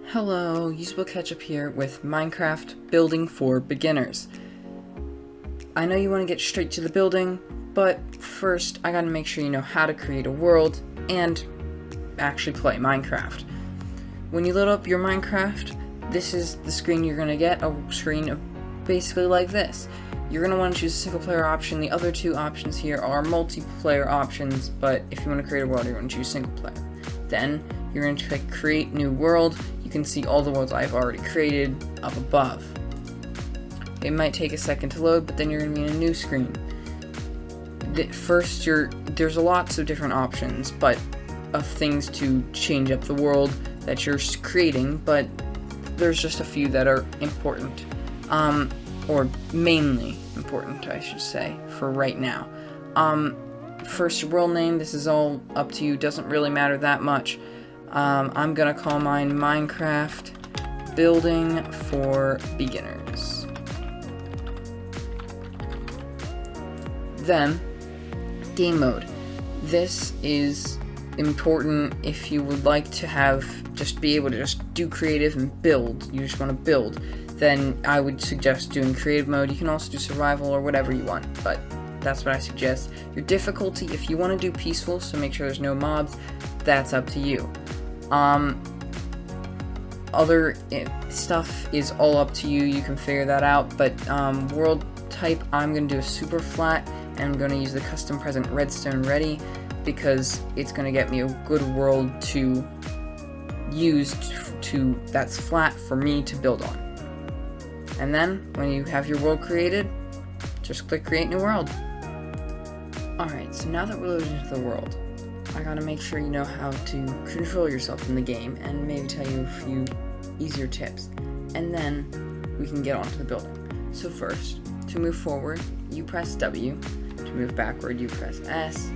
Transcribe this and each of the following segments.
Hello, UsableKetchup here with Minecraft Building for Beginners. I know you want to get straight to the building, but first I gotta make sure you know how to create a world and actually play Minecraft. When you load up your Minecraft, this is the screen you're gonna get, a screen of basically like this. You're gonna want to choose a single player option. The other two options here are multiplayer options, but if you want to create a world, you're going to choose single player. Then you're going to click Create New World. You can see all the worlds I've already created up above. It might take a second to load, but then you're going to be in a new screen. First, there's lots of different options, but of things to change up the world that you're creating, but there's just a few that are important. Or mainly important, I should say, for right now. First, your world name. This is all up to you. Doesn't really matter that much. I'm gonna call mine Minecraft Building for Beginners. Then, game mode. This is important if you would like to be able to just do creative and build. You just want to build. Then I would suggest doing creative mode. You can also do survival or whatever you want, but that's what I suggest. Your difficulty, if you want to do peaceful, so make sure there's no mobs, that's up to you. Other stuff is all up to you. You can figure that out, but world type, I'm going to do a super flat, and I'm going to use the custom present redstone ready because it's going to get me a good world to use that's flat for me to build on. And then, when you have your world created, just click Create New World. Alright, so now that we're loaded into the world, I gotta make sure you know how to control yourself in the game and maybe tell you a few easier tips. And then, we can get onto the building. So first, to move forward, you press W. To move backward, you press S.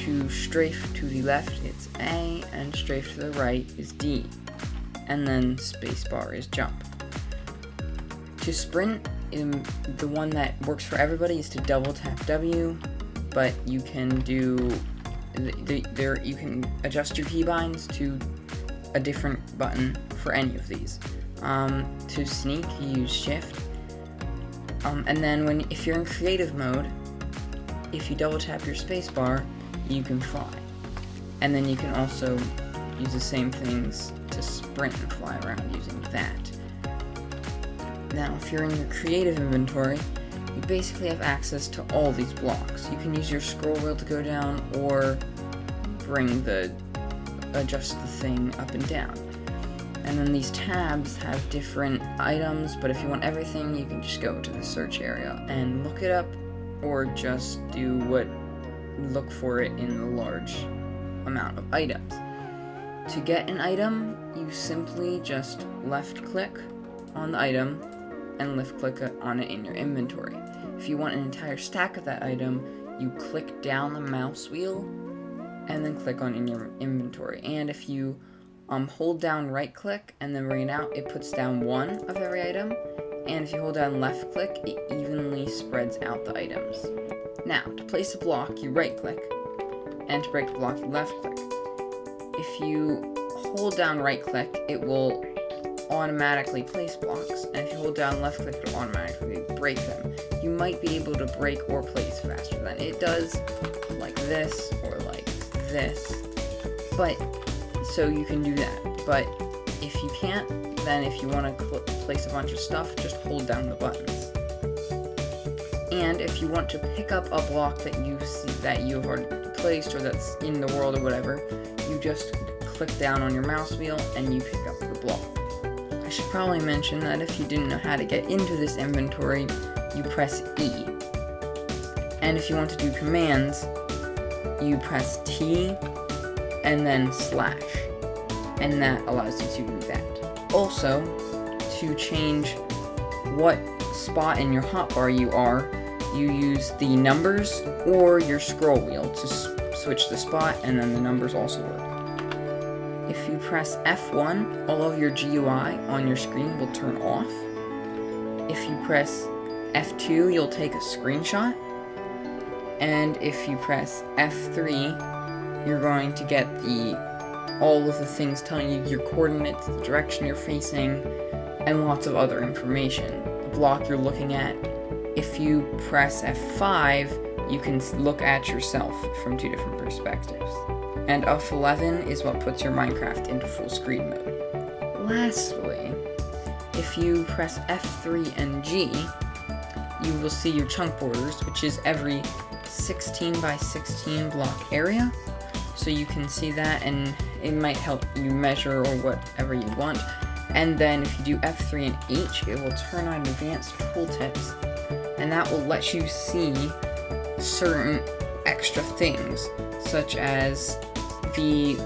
To strafe to the left, it's A, and strafe to the right is D. And then spacebar is jump. To sprint, the one that works for everybody is to double tap W, but you can do you can adjust your keybinds to a different button for any of these. To sneak, you use shift. And then if you're in creative mode, if you double tap your spacebar, you can fly. And then you can also use the same things to sprint and fly around using that. Now, if you're in your creative inventory, you basically have access to all these blocks. You can use your scroll wheel to go down or adjust the thing up and down. And then these tabs have different items, but if you want everything, you can just go to the search area and look it up, or just look for it in the large amount of items. To get an item, you simply just left click on the item and left click on it in your inventory. If you want an entire stack of that item, you click down the mouse wheel and then click on in your inventory. And if you hold down right click and then bring it out, it puts down one of every item. And if you hold down left click, it evenly spreads out the items. Now, to place a block, you right click, and to break the block, you left click. If you hold down right click, it will automatically place blocks, and if you hold down left click, it'll automatically break them. You might be able to break or place faster than it does, like this or like this, but so you can do that. But if you can't, then if you want to place a bunch of stuff, just hold down the buttons. And if you want to pick up a block that you see that you've already placed or that's in the world or whatever, you just click down on your mouse wheel and you pick up the block. I should probably mention that if you didn't know how to get into this inventory, you press E. And if you want to do commands, you press T and then slash. And that allows you to do that. Also, to change what spot in your hotbar you are, you use the numbers or your scroll wheel to switch the spot, and then the numbers also work. If you press F1, all of your GUI on your screen will turn off. If you press F2, you'll take a screenshot. And if you press F3, you're going to get all of the things telling you your coordinates, the direction you're facing, and lots of other information. The block you're looking at, if you press F5, you can look at yourself from 2 different perspectives. And F11 is what puts your Minecraft into full screen mode. Lastly, if you press F3 and G, you will see your chunk borders, which is every 16 by 16 block area. So you can see that, and it might help you measure or whatever you want. And then if you do F3 and H, it will turn on advanced tooltips, and that will let you see certain extra things, such as the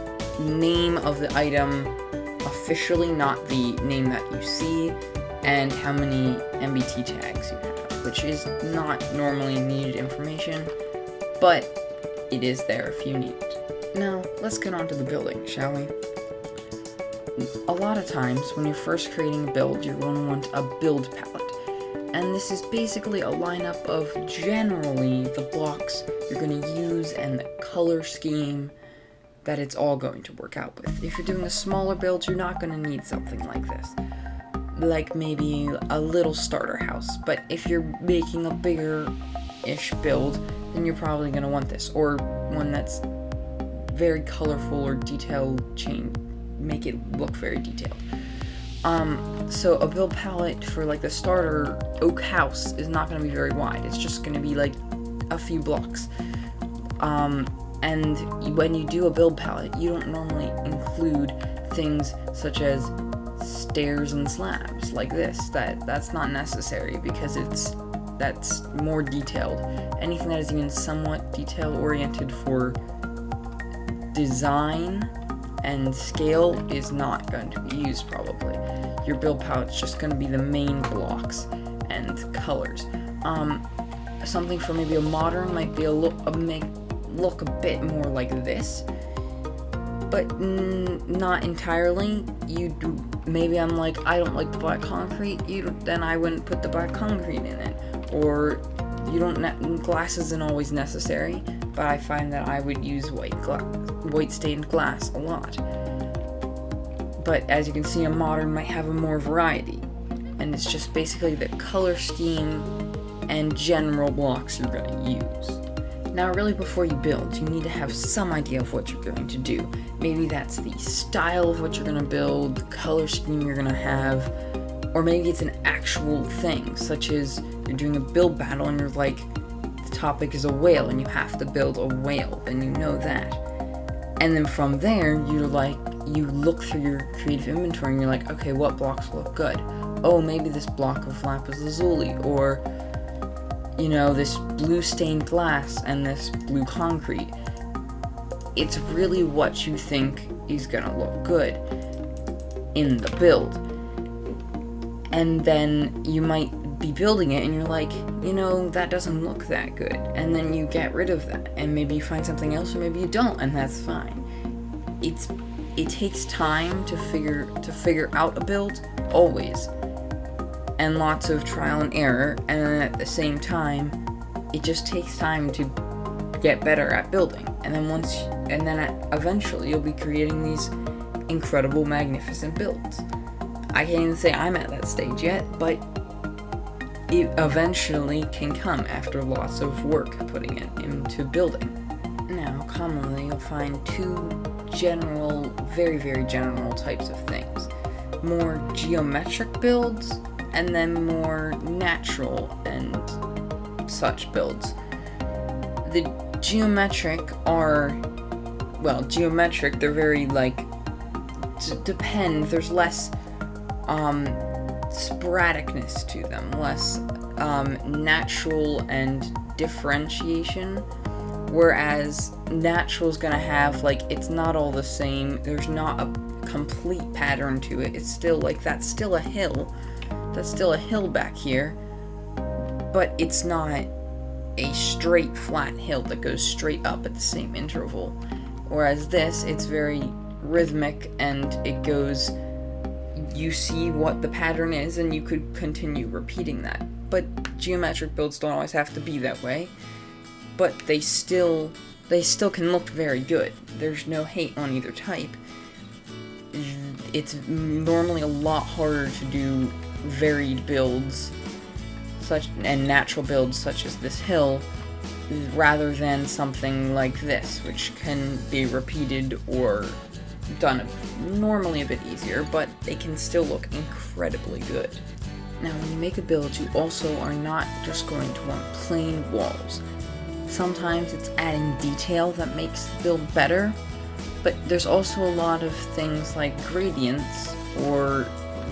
name of the item officially, not the name that you see, and how many MBT tags you have, which is not normally needed information, but it is there if you need it. Now, let's get on to the building, shall we? A lot of times, when you're first creating a build, you're going to want a build palette. And this is basically a lineup of generally the blocks you're going to use and the color scheme that it's all going to work out with. If you're doing a smaller build, you're not going to need something like this. Like maybe a little starter house. But if you're making a bigger-ish build, then you're probably going to want this. Or one that's very colorful or detailed make it look very detailed. So a build palette for like the starter oak house is not going to be very wide. It's just going to be like a few blocks. And when you do a build palette, you don't normally include things such as stairs and slabs like this. That's not necessary because that's more detailed. Anything that is even somewhat detail oriented for design and scale is not going to be used probably. Your build palette's just going to be the main blocks and colors. Something for maybe a modern might be make look a bit more like this, but not entirely. Maybe I'm like, I don't like the black concrete. Then I wouldn't put the black concrete in it. Or glass isn't always necessary, but I find that I would use white stained glass a lot. But as you can see, a modern might have a more variety, and it's just basically the color scheme and general blocks you're going to use. Now, really, before you build, you need to have some idea of what you're going to do. Maybe that's the style of what you're going to build, the color scheme you're going to have, or maybe it's an actual thing, such as you're doing a build battle and you're like, the topic is a whale and you have to build a whale, then you know that. And then from there, you look through your creative inventory and you're like, okay, what blocks look good? Oh, maybe this block of lapis lazuli, or this blue stained glass and this blue concrete. It's really what you think is gonna look good in the build. And then you might be building it and you're like, that doesn't look that good. And then you get rid of that, and maybe you find something else, or maybe you don't, and that's fine. It takes time to figure out a build, always. And lots of trial and error, and then at the same time, it just takes time to get better at building. And then eventually you'll be creating these incredible, magnificent builds. I can't even say I'm at that stage yet, but it eventually can come after lots of work putting it into building. Now, commonly you'll find two general, very, very general types of things. More geometric builds, and then more natural and such builds. The geometric they're very depend, there's less sporadicness to them, less natural and differentiation, whereas natural's gonna have, it's not all the same, there's not a complete pattern to it, it's still that's still a hill back here, but it's not a straight flat hill that goes straight up at the same interval. Whereas this, it's very rhythmic and it goes, you see what the pattern is and you could continue repeating that. But geometric builds don't always have to be that way, but they still can look very good. There's no hate on either type. it's normally a lot harder to do varied builds and natural builds such as this hill, rather than something like this, which can be repeated or done normally a bit easier, but they can still look incredibly good. Now, when you make a build, you also are not just going to want plain walls. Sometimes it's adding detail that makes the build better, but there's also a lot of things like gradients or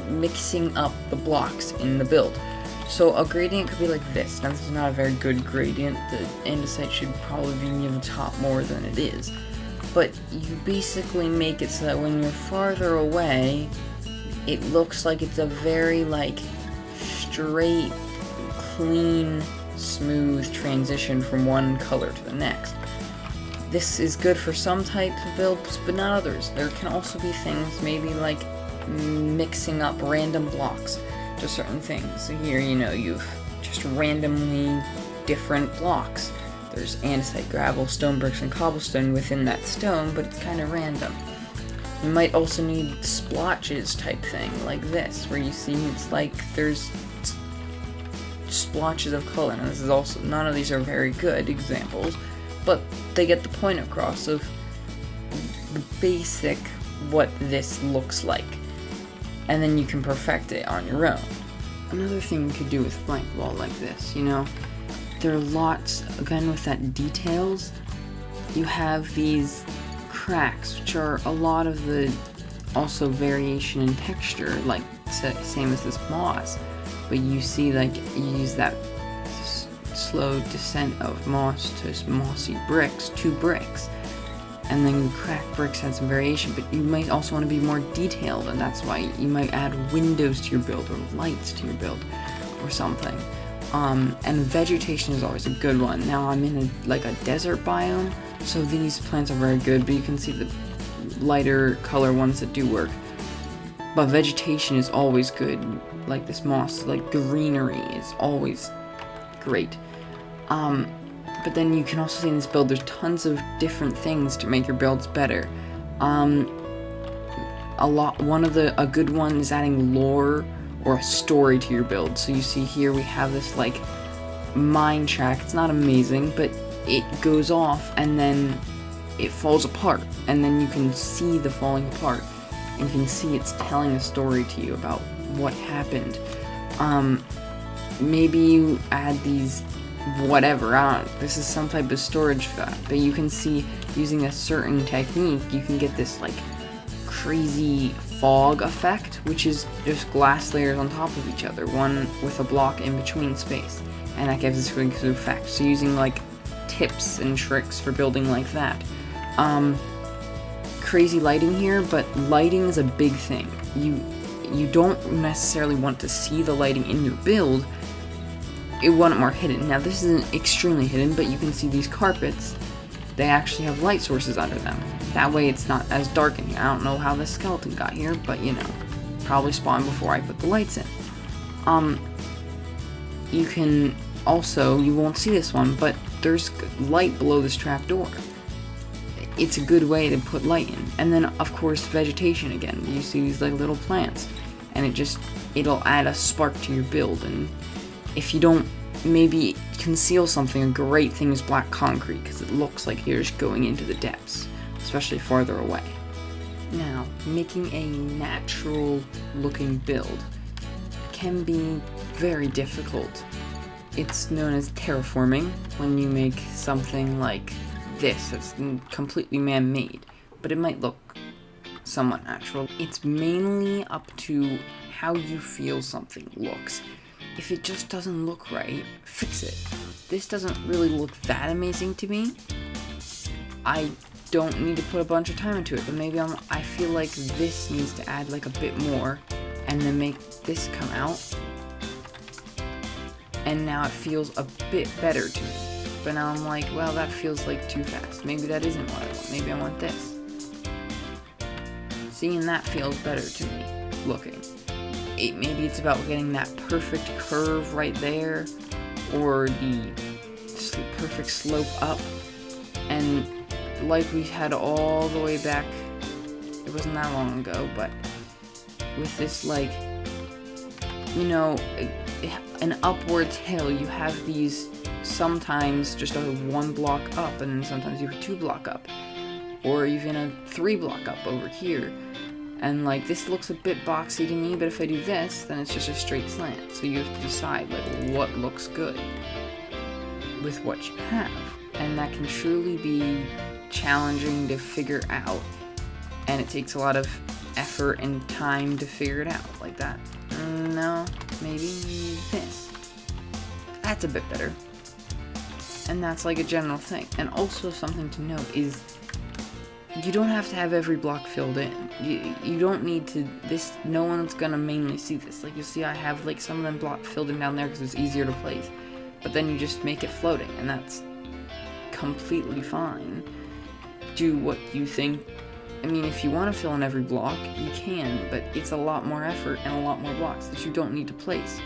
mixing up the blocks in the build. So a gradient could be like this. Now, this is not a very good gradient. The andesite should probably be near the top more than it is. But you basically make it so that when you're farther away, it looks like it's a very, like, straight, clean, smooth transition from one color to the next. This is good for some types of builds, but not others. There can also be things, maybe like mixing up random blocks to certain things. So here, you've just randomly different blocks. There's andesite, gravel, stone bricks, and cobblestone within that stone, but it's kind of random. You might also need splotches type thing, like this, where you see it's like there's splotches of color. And this is also, none of these are very good examples, but they get the point across of the basic what this looks like. And then you can perfect it on your own. Another thing you could do with blank wall like this, there are lots, again with that details, you have these cracks, which are a lot of the also variation in texture, like same as this moss, but you see like you use that slow descent of moss to mossy bricks, to bricks, and then cracked bricks had some variation, but you might also want to be more detailed, and that's why you might add windows to your build or lights to your build or something. And vegetation is always a good one. Now I'm in a desert biome, so these plants are very good, but you can see the lighter color ones that do work. But vegetation is always good, like this moss, like greenery is always great. But then you can also see in this build, there's tons of different things to make your builds better. A good one is adding lore or a story to your build. So you see here we have this like mine track. It's not amazing, but it goes off and then it falls apart, and then you can see the falling apart, and you can see it's telling a story to you about what happened. Maybe you add these whatever on. This is some type of storage for that, but you can see using a certain technique you can get this like crazy fog effect, which is just glass layers on top of each other, one with a block in between space, and that gives this really good effect. So using like tips and tricks for building like that. Crazy lighting here, but lighting is a big thing. You don't necessarily want to see the lighting in your build. You want it more hidden. Now this isn't extremely hidden, but you can see these carpets, they actually have light sources under them. That way it's not as dark in here. I don't know how the skeleton got here, but probably spawned before I put the lights in. You can also, you won't see this one, but there's light below this trapdoor. It's a good way to put light in. And then of course vegetation again. You see these like little plants, and it'll add a spark to your build. And if you don't maybe conceal something, a great thing is black concrete, because it looks like you're just going into the depths, especially farther away. Now, making a natural looking build can be very difficult. It's known as terraforming when you make something like this that's completely man-made, but it might look somewhat natural. It's mainly up to how you feel something looks. If it just doesn't look right, fix it. This doesn't really look that amazing to me. I don't need to put a bunch of time into it, but maybe I feel like this needs to add like a bit more, and then make this come out. And now it feels a bit better to me. But now I'm like, well, that feels like too fast. Maybe that isn't what I want. Maybe I want this. Seeing that feels better to me, looking. Maybe it's about getting that perfect curve right there, or the perfect slope up. And like we had all the way back, it wasn't that long ago, but with this, like, you know, an upwards hill, you have these sometimes just a 1 block up, and then sometimes you have 2 block up, or even a 3 block up over here. And like, this looks a bit boxy to me, but if I do this, then it's just a straight slant. So you have to decide, like, what looks good with what you have. And that can truly be challenging to figure out. And it takes a lot of effort and time to figure it out, like that. No, maybe this. That's a bit better. And that's like a general thing. And also something to note is, you don't have to have every block filled in. You don't need to, no one's gonna mainly see this. Like, you see I have like some of them block filled in down there because it's easier to place. But then you just make it floating, and that's completely fine. Do what you think. I mean, if you want to fill in every block, you can, but it's a lot more effort and a lot more blocks that you don't need to place.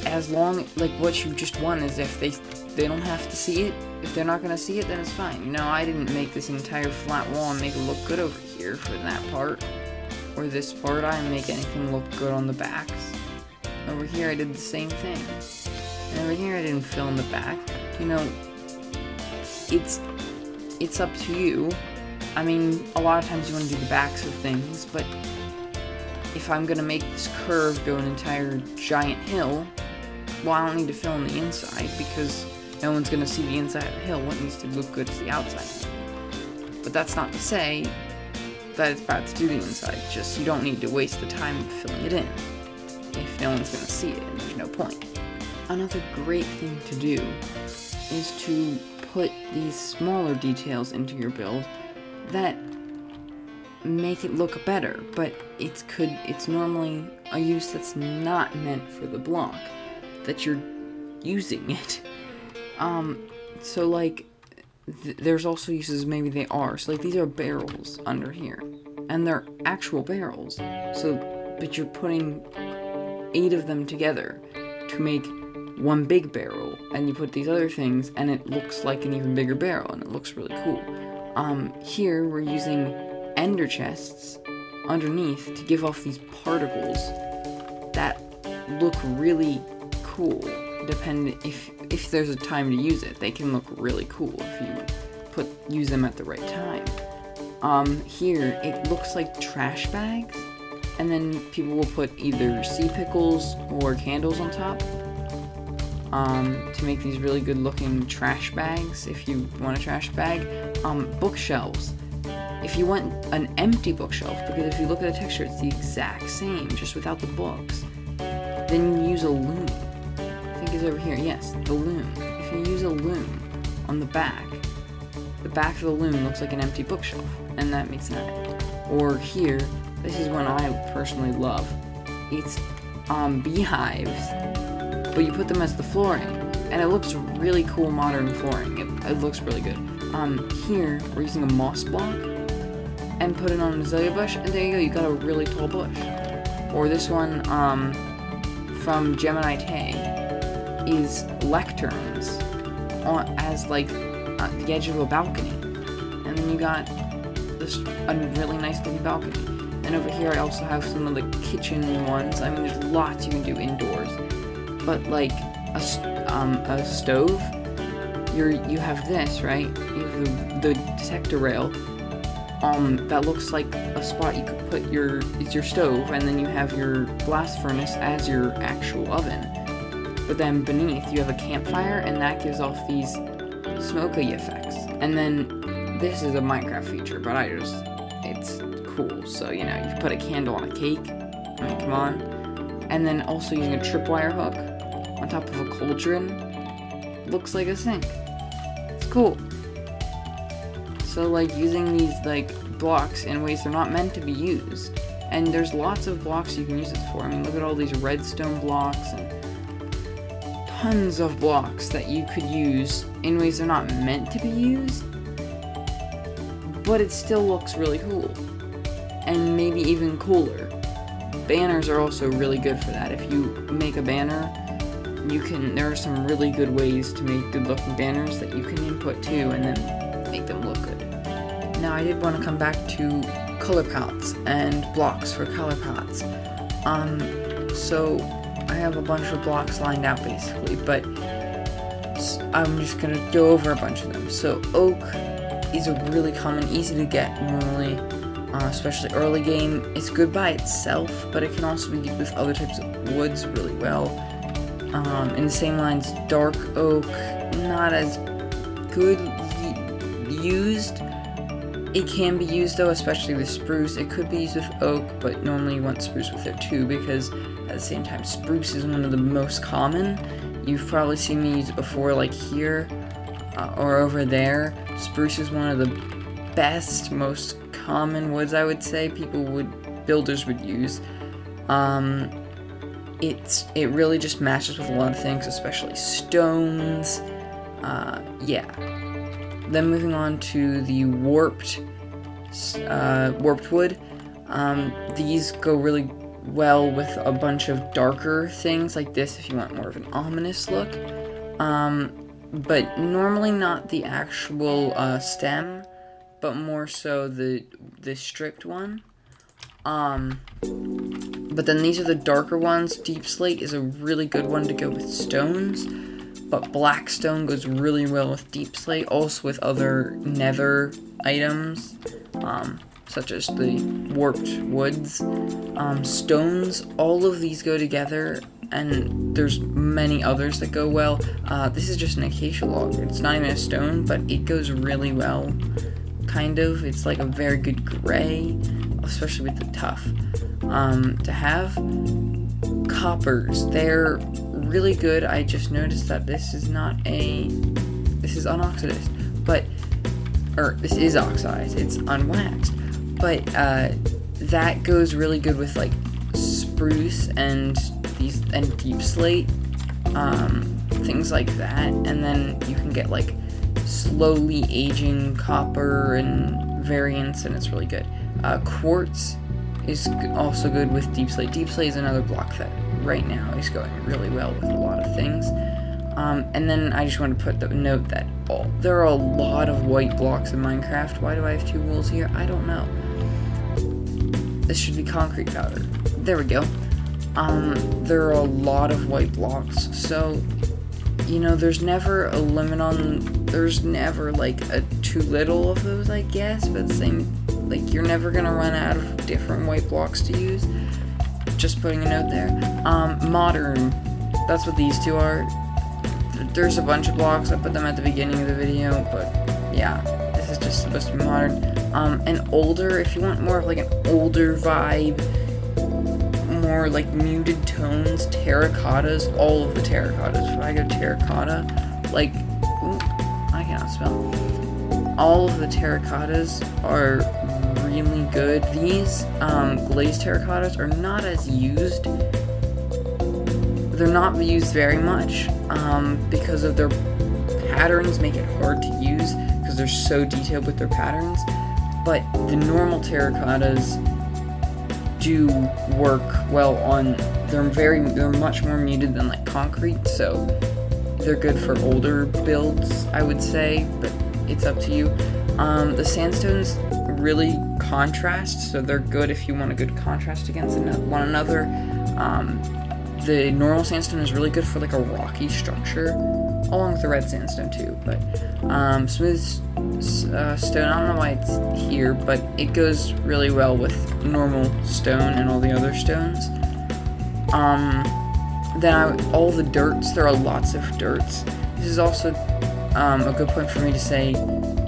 As long, like, what you just want is if they don't have to see it. If they're not gonna see it, then it's fine. You know, I didn't make this entire flat wall and make it look good over here for that part. Or this part, I didn't make anything look good on the backs. Over here, I did the same thing. And over here, I didn't fill in the back. You know, it's up to you. I mean, a lot of times you want to do the backs of things, but if I'm gonna make this curve go an entire giant hill, well, I don't need to fill in the inside because no one's gonna see the inside of the hill. What needs to look good is the outside. But that's not to say that it's bad to do the inside. Just, you don't need to waste the time filling it in if no one's gonna see it, and there's no point. Another great thing to do is to put these smaller details into your build that make it look better, but it's normally a use that's not meant for the block that you're using it. So like, there's also uses maybe they are. So like, these are barrels under here, and they're actual barrels. So, but you're putting 8 of them together to make one big barrel, and you put these other things, and it looks like an even bigger barrel, and it looks really cool. Here we're using ender chests underneath to give off these particles that look really cool. Depending if there's a time to use it, they can look really cool if you use them at the right time. Here it looks like trash bags, and then people will put either sea pickles or candles on top to make these really good looking trash bags if you want a trash bag. Bookshelves. If you want an empty bookshelf, because if you look at the texture, it's the exact same, just without the books, then you use a loom. I think it's over here. Yes, the loom. If you use a loom on the back of the loom looks like an empty bookshelf, and that makes sense. Or here, this is one I personally love. It's beehives, but you put them as the flooring, and it looks really cool modern flooring. It looks really good. Here, we're using a moss block, and put it on an azalea bush, and there you go, you got a really tall bush. Or this one, from Gemini Tay, is lecterns as like the edge of a balcony, and then you got this a really nice looking balcony. And over here I also have some of the kitchen ones. I mean, there's lots you can do indoors, but like a stove, you have this, right? You have the detector rail that looks like a spot you could put it's your stove, and then you have your blast furnace as your actual oven. But then beneath you have a campfire, and that gives off these smoky effects. And then this is a Minecraft feature, but it's cool. So, you know, you put a candle on a cake. I mean, come on. And then also using a tripwire hook on top of a cauldron. Looks like a sink. It's cool. So, like, using these, like, blocks in ways they're not meant to be used. And there's lots of blocks you can use it for. I mean, look at all these redstone blocks and tons of blocks that you could use in ways they're not meant to be used, but it still looks really cool, and maybe even cooler. Banners are also really good for that. If you make a banner, there are some really good ways to make good looking banners that you can input too, and then make them look good. Now, I did want to come back to color palettes and blocks for color palettes. So I have a bunch of blocks lined out basically, but I'm just gonna go over a bunch of them. So oak is a really common, easy to get normally, especially early game. It's good by itself, but it can also be used with other types of woods really well. In the same lines, dark oak, not as good used. It can be used though, especially with spruce. It could be used with oak, but normally you want spruce with it too, because at the same time, spruce is one of the most common. You've probably seen me use it before, like here, or over there. Spruce is one of the best, most common woods, I would say, builders would use. It really just matches with a lot of things, especially stones. Yeah. Then moving on to the warped wood. These go really well with a bunch of darker things like this if you want more of an ominous look. But normally not the actual stem, but more so the stripped one. But then these are the darker ones. Deep slate is a really good one to go with stones, but black stone goes really well with deep slate, also with other nether items, such as the warped woods. Stones, all of these go together, and there's many others that go well. This is just an acacia log. It's not even a stone, but it goes really well, kind of. It's like a very good gray, especially with the tuff. To have coppers, they're really good. I just noticed that this is unoxidized, this is oxidized, it's unwaxed, but that goes really good with like spruce and deep slate, things like that. And then you can get like slowly aging copper and variants, and it's really good. Quartz is also good with deep slate. Deep slate is another block that right now is going really well with a lot of things. And then I just want to put the note that there are a lot of white blocks in Minecraft. Why do I have 2 wools here? I don't know. This should be concrete powder. There we go. There are a lot of white blocks, so you know, there's never a limit on, there's never like a too little of those, I guess, but the same, like, you're never gonna run out of different white blocks to use. Just putting a note there. Modern, that's what these two are. There's a bunch of blocks, I put them at the beginning of the video, but yeah, this is just supposed to be modern. And older, if you want more of like an older vibe, more like muted tones, terracottas, all of the terracottas. If I go terracotta, like, ooh, I cannot spell. All of the terracottas are really good. These glazed terracottas are not as used. They're not used very much because of their patterns make it hard to use because they're so detailed with their patterns. But the normal terracottas do work well on, they're much more muted than like concrete, so they're good for older builds, I would say, but it's up to you. The sandstones really contrast, so they're good if you want a good contrast against one another. The normal sandstone is really good for like a rocky structure, along with the red sandstone too, but smooth stone, I don't know why it's here, but it goes really well with normal stone and all the other stones. Then all the dirts, there are lots of dirts. This is also a good point for me to say,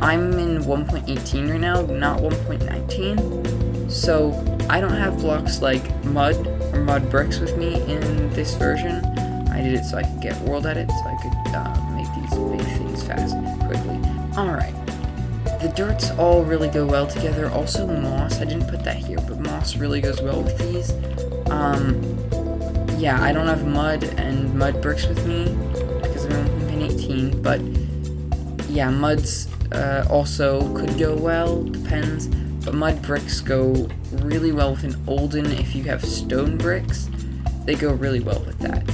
I'm in 1.18 right now, not 1.19, so I don't have blocks like mud or mud bricks with me in this version. I did it so I could get world edit, so I could make these big things fast, quickly. Alright, the dirts all really go well together. Also moss, I didn't put that here, but moss really goes well with these. Yeah, I don't have mud and mud bricks with me, because I'm in 1.18, but yeah, muds also could go well, depends, but mud bricks go really well with an olden. If you have stone bricks, they go really well with that.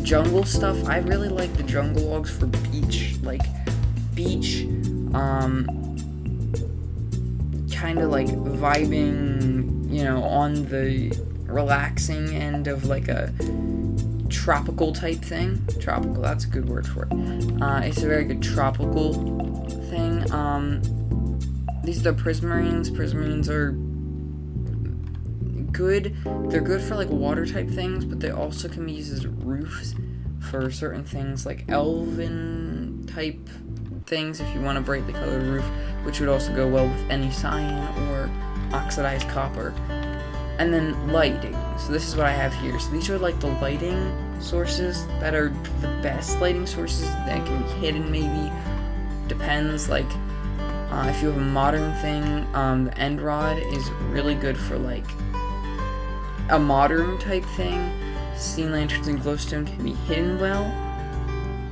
Jungle stuff, I really like the jungle logs for beach, kind kind of like vibing, you know, on the relaxing end of like a tropical type thing. Tropical, that's a good word for it. It's a very good tropical thing. These are the prismarines. Prismarines are good. They're good for like water type things, but they also can be used as roofs for certain things like elven type things if you want a brightly colored roof, which would also go well with any cyan or oxidized copper. And then lighting. So this is what I have here. So these are like the lighting sources that are the best lighting sources that can be hidden, maybe. Depends, like if you have a modern thing, the end rod is really good for like a modern type thing. Sea lanterns and glowstone can be hidden well,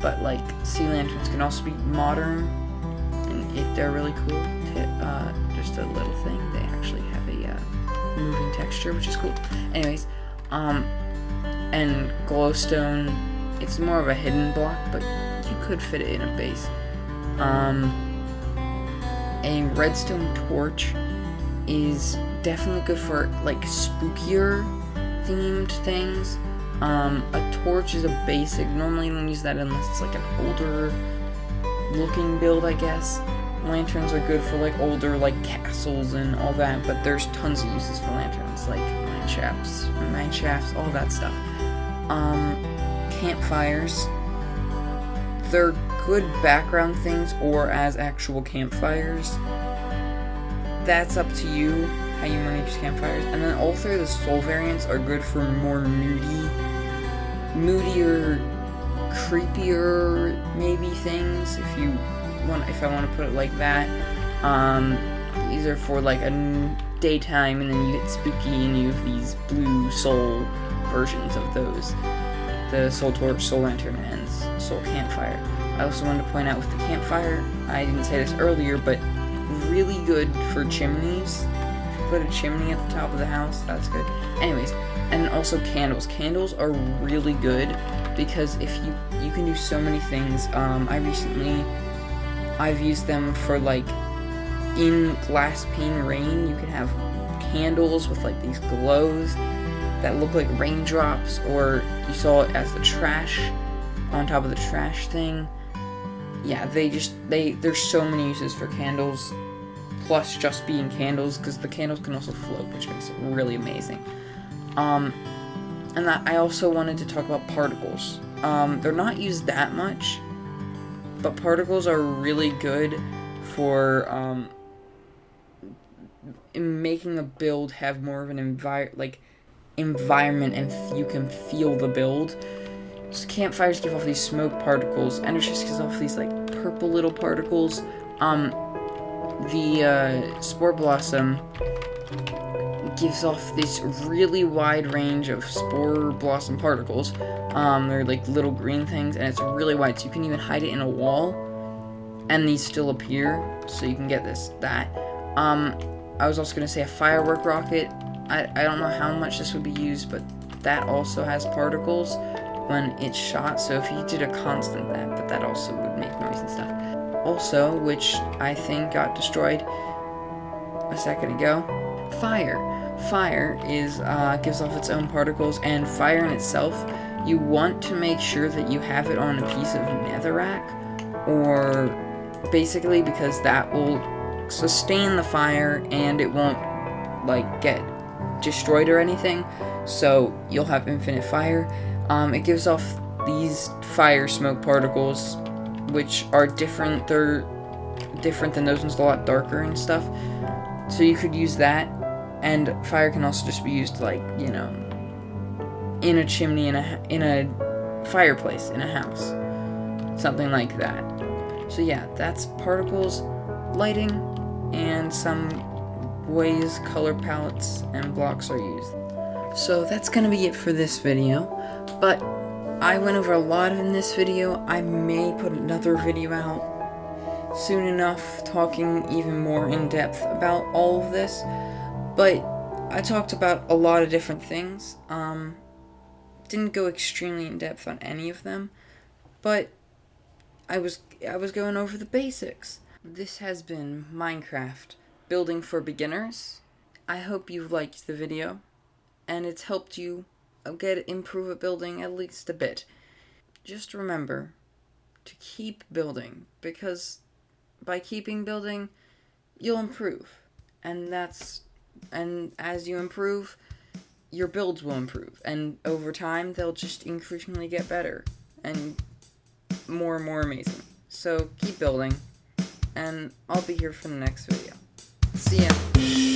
but like sea lanterns can also be modern, and if they're really cool. Just a little thing, they actually have a moving texture, which is cool. Anyways, and glowstone, it's more of a hidden block, but you could fit it in a base. A redstone torch is definitely good for like spookier themed things. A torch is a basic. Normally you don't use that unless it's like an older looking build, I guess. Lanterns are good for like older like castles and all that, but there's tons of uses for lanterns, like mine shafts, all that stuff. Campfires, they're good background things or as actual campfires. That's up to you how you want to use campfires. And then all three of the soul variants are good for more moodier, creepier maybe things, if I want to put it like that. These are for like a daytime, and then you get spooky and you have these blue soul versions of those. The soul torch, soul lantern, and soul campfire. I also wanted to point out with the campfire, I didn't say this earlier, but really good for chimneys. If you put a chimney at the top of the house, that's good. Anyways, and also candles. Candles are really good because if you can do so many things. I've used them for like in glass pane rain. You can have candles with like these glows that look like raindrops, or you saw it as the trash on top of the trash thing. Yeah, there's so many uses for candles, plus just being candles, because the candles can also float, which makes it really amazing. And that I also wanted to talk about particles. They're not used that much, but particles are really good for in making a build have more of an environment, and you can feel the build. So campfires give off these smoke particles, and it just gives off these like purple little particles. The spore blossom gives off this really wide range of spore blossom particles. They're like little green things, and it's really wide, so you can even hide it in a wall, and these still appear, so you can get that. I was also going to say a firework rocket. I don't know how much this would be used, but that also has particles when it's shot, so if you did a constant but that also would make noise and stuff. Also, which I think got destroyed a second ago, fire. Fire is gives off its own particles, and fire in itself, you want to make sure that you have it on a piece of netherrack, or basically because that will sustain the fire and it won't like get destroyed or anything, so you'll have infinite fire. It gives off these fire smoke particles, which are different. They're different than those ones, a lot darker and stuff, so you could use that. And fire can also just be used like, you know, in a chimney, in a fireplace in a house, something like that. So yeah, that's particles, lighting, and some ways color palettes and blocks are used. So that's gonna be it for this video, but I went over a lot in this video. I may put another video out soon enough talking even more in depth about all of this, but I talked about a lot of different things. Didn't go extremely in depth on any of them, but I was going over the basics. This has been Minecraft building for beginners. I hope you've liked the video and it's helped you improve at building at least a bit. Just remember to keep building, because by keeping building, you'll improve. And as you improve, your builds will improve. And over time, they'll just increasingly get better and more amazing. So keep building, and I'll be here for the next video. See ya!